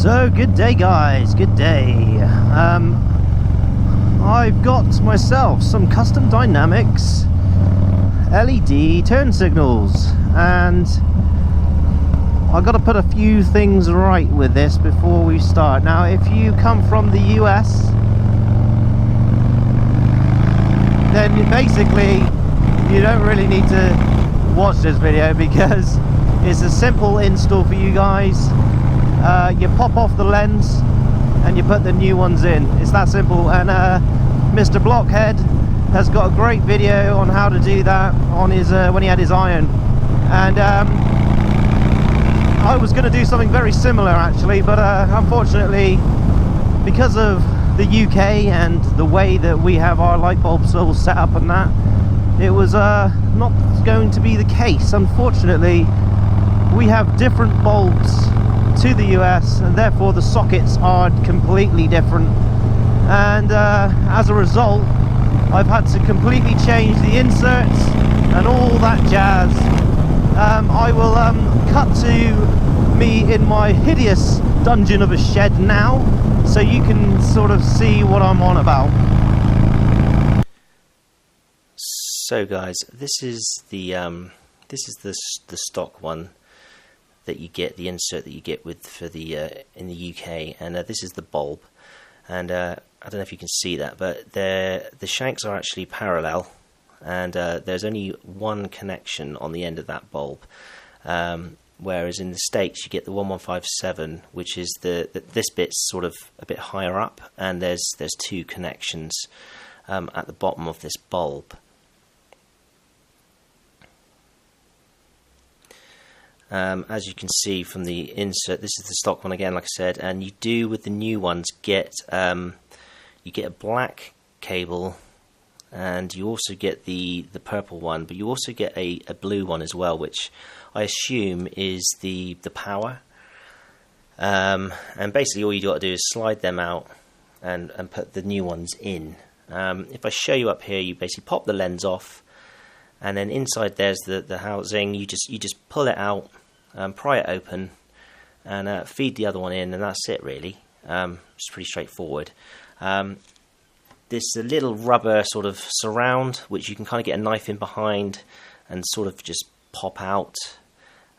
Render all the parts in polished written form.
So, good day guys, good day. I've got myself some custom dynamics LED turn signals, and I've got to put a few things right with this before we start. Now, if you come from the US, then basically you don't really need to watch this video because it's a simple install for you guys. You pop off the lens and you put the new ones in. It's that simple. And Mr. Blockhead has got a great video on how to do that on his when he had his iron. And I was going to do something very similar actually, but unfortunately, because of the UK and the way that we have our light bulbs all set up and that, it was not going to be the case. Unfortunately, we have different bulbs to the US, and therefore the sockets are completely different, and as a result I've had to completely change the inserts and all that jazz. I will cut to me in my hideous dungeon of a shed now, so you can sort of see what I'm on about. So guys, this is the stock one that you get, the insert that you get with for the in the UK, and this is the bulb. And I don't know if you can see that, but the shanks are actually parallel, and there's only one connection on the end of that bulb. Whereas in the States you get the 1157, which is this bit's sort of a bit higher up, and there's two connections at the bottom of this bulb. As you can see from the insert, this is the stock one again, like I said, and you do with the new ones get you get a black cable, and you also get the purple one, but you also get a blue one as well, which I assume is the power. And basically all you got to do is slide them out and put the new ones in. If I show you up here, you basically pop the lens off, and then inside there's the housing. You just pull it out, pry it open, and feed the other one in, and that's it really. It's pretty straightforward. There's a little rubber sort of surround which you can kind of get a knife in behind and sort of just pop out,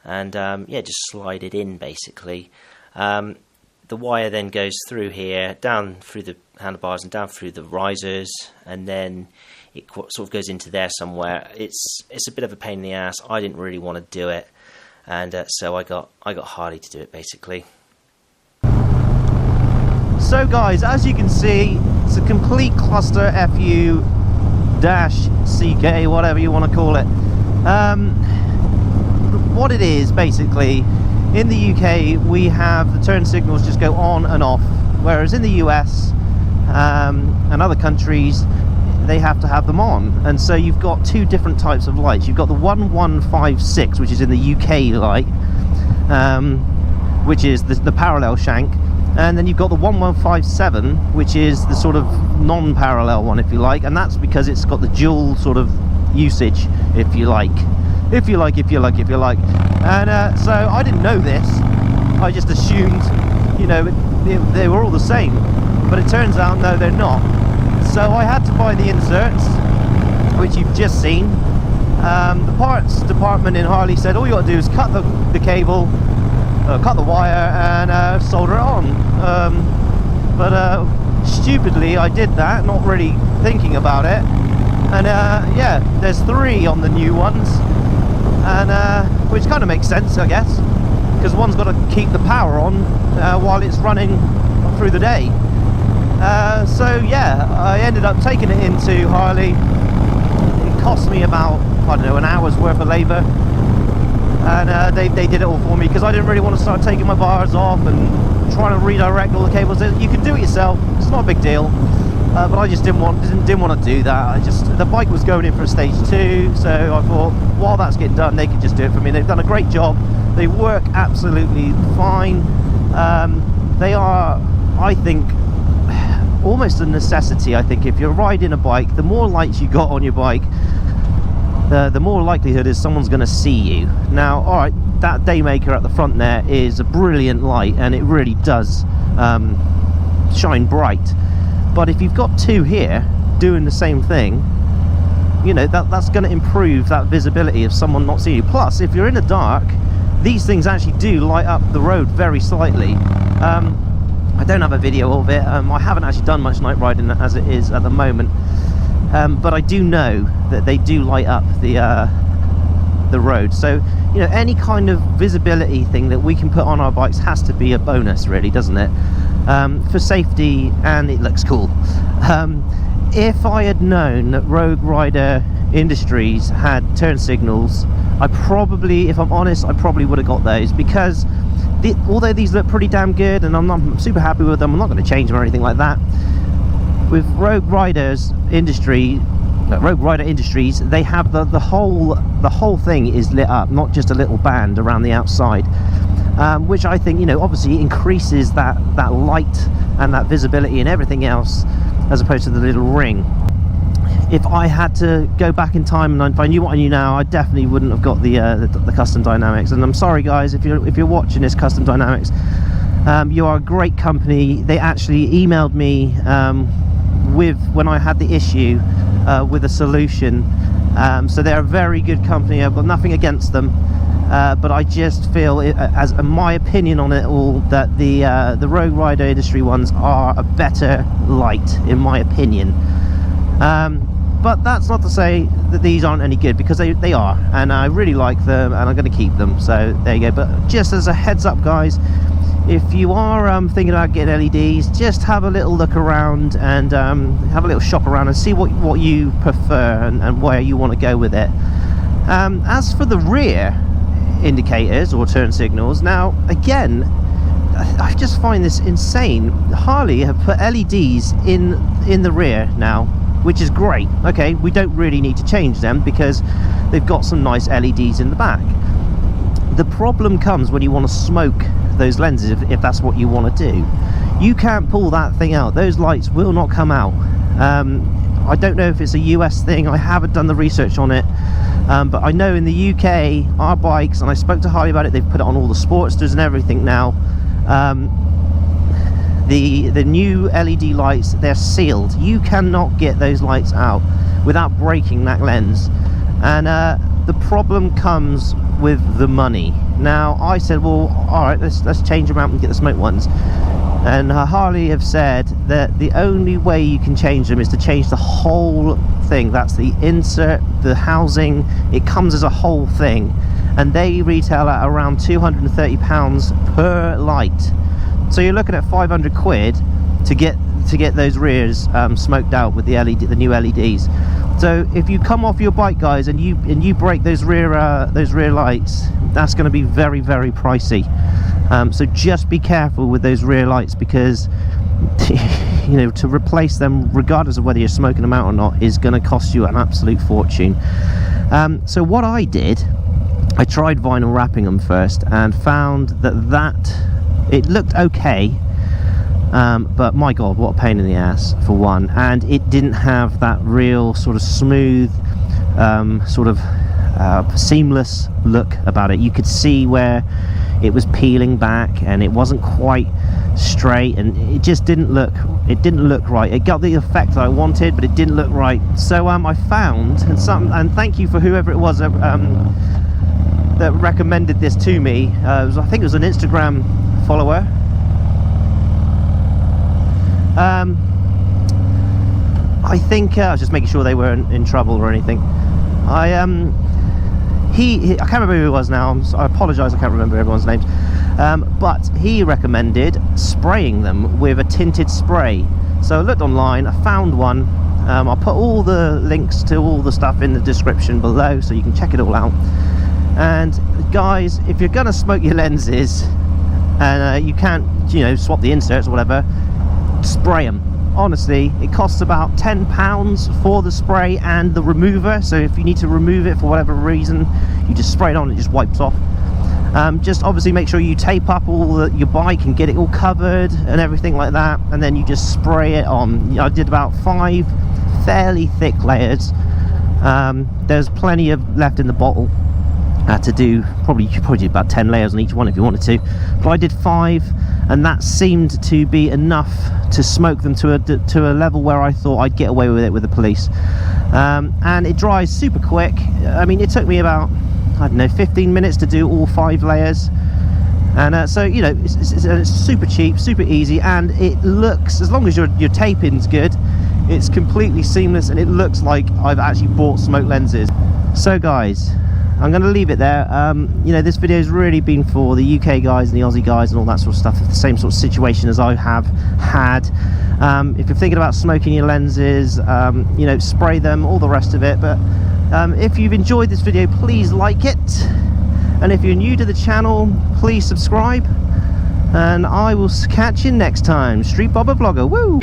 and yeah, just slide it in basically. The wire then goes through here, down through the handlebars and down through the risers, and then it sort of goes into there somewhere. It's a bit of a pain in the ass. I didn't really want to do it, and so I got Harley to do it basically. So guys, as you can see, it's a complete cluster FU-CK, whatever you want to call it. What it is basically, in the UK we have the turn signals just go on and off, whereas in the US and other countries they have to have them on. And so you've got two different types of lights. You've got the 1156, which is in the UK light, which is the parallel shank, and then you've got the 1157, which is the sort of non-parallel one, if you like, and that's because it's got the dual sort of usage, if you like. And so I didn't know this. I just assumed, you know, they were all the same, but it turns out no, they're not. So I had to buy the inserts, which you've just seen. The parts department in Harley said all you got to do is cut the cable, cut the wire, and solder it on. But stupidly I did that, not really thinking about it. And yeah, there's three on the new ones, and which kind of makes sense, I guess, because one's got to keep the power on while it's running through the day. So yeah, I ended up taking it into Harley. It cost me about, I don't know, an hour's worth of labour, and they did it all for me, because I didn't really want to start taking my bars off and trying to redirect all the cables. You can do it yourself, it's not a big deal, but I just didn't want to do that. The bike was going in for a stage 2, so I thought while that's getting done they could just do it for me. They've done a great job, they work absolutely fine. They are, I think, almost a necessity. I think if you're riding a bike, the more lights you got on your bike, the more likelihood is someone's going to see you. Now, alright, that Daymaker at the front there is a brilliant light, and it really does shine bright. But if you've got two here doing the same thing, you know, that's going to improve that visibility of someone not seeing you. Plus, if you're in the dark, these things actually do light up the road very slightly. I don't have a video of it. I haven't actually done much night riding as it is at the moment, but I do know that they do light up the road. So, you know, any kind of visibility thing that we can put on our bikes has to be a bonus, really, doesn't it? For safety, and it looks cool. If I had known that Rogue Rider Industries had turn signals, I probably, if I'm honest, I probably would have got those, because although these look pretty damn good and I'm super happy with them, I'm not going to change them or anything like that. With Rogue Rider Industries, they have the whole thing is lit up, not just a little band around the outside, which I think, you know, obviously increases that light and that visibility and everything else, as opposed to the little ring. If I had to go back in time and if I knew what I knew now, I definitely wouldn't have got the Custom Dynamics. And I'm sorry guys, if you're watching this, Custom Dynamics, you are a great company. They actually emailed me when I had the issue with a solution. So they're a very good company. I've got nothing against them, but I just feel, as my opinion on it all, that the Rogue Rider Industry ones are a better light, in my opinion. But that's not to say that these aren't any good, because they are, and I really like them, and I'm going to keep them. So there you go. But just as a heads up guys, if you are thinking about getting LEDs, just have a little look around and have a little shop around and see what you prefer and where you want to go with it. As for the rear indicators or turn signals, now again, I just find this insane. Harley have put LEDs in the rear now, which is great. Okay, we don't really need to change them because they've got some nice LEDs in the back. The problem comes when you want to smoke those lenses, if that's what you want to do. You can't pull that thing out. Those lights will not come out. I don't know if it's a US thing. I haven't done the research on it, but I know in the UK, our bikes, and I spoke to Harley about it, they've put it on all the Sportsters and everything now. The new LED lights, they're sealed. You cannot get those lights out without breaking that lens, and the problem comes with the money. Now I said, well, all right, let's change them out and get the smoke ones, and Harley have said that the only way you can change them is to change the whole thing. That's the insert, the housing, it comes as a whole thing, and they retail at around £230 per light. So you're looking at 500 quid to get those rears smoked out with the new LEDs. So if you come off your bike guys and you break those rear lights, that's going to be very, very pricey. So just be careful with those rear lights, because you know, to replace them, regardless of whether you're smoking them out or not, is going to cost you an absolute fortune. So what I did, I tried vinyl wrapping them first and found that it looked okay, but my god, what a pain in the ass, for one. And it didn't have that real sort of smooth, seamless look about it. You could see where it was peeling back and it wasn't quite straight, and it just didn't look right. It got the effect that I wanted, but it didn't look right. So I found, and thank you for whoever it was that recommended this to me. I think it was an Instagram follower. I think I was just making sure they weren't in trouble or anything. I can't remember who it was now. I apologise, I can't remember everyone's names. But he recommended spraying them with a tinted spray. So I looked online, I found one. I'll put all the links to all the stuff in the description below, so you can check it all out. And guys, if you're gonna smoke your lenses and you can't, you know, swap the inserts or whatever, spray them. Honestly, it costs about £10 for the spray and the remover. So if you need to remove it for whatever reason, you just spray it on, it just wipes off. Just obviously make sure you tape up your bike and get it all covered and everything like that, and then you just spray it on. I did about 5 fairly thick layers. There's plenty of left in the bottle, to do, you could probably do about 10 layers on each one if you wanted to, but I did 5, and that seemed to be enough to smoke them to a level where I thought I'd get away with it with the police. And it dries super quick. I mean, it took me about, I don't know, 15 minutes to do all 5 layers. And so, you know, it's super cheap, super easy, and it looks, as long as your taping's good, it's completely seamless, and it looks like I've actually bought smoke lenses. So guys, I'm going to leave it there. You know, this video's really been for the UK guys and the Aussie guys and all that sort of stuff, the same sort of situation as I have had. If you're thinking about smoking your lenses, you know, spray them, all the rest of it. But if you've enjoyed this video, please like it. And if you're new to the channel, please subscribe. And I will catch you next time. Street Bobber Vlogger, woo!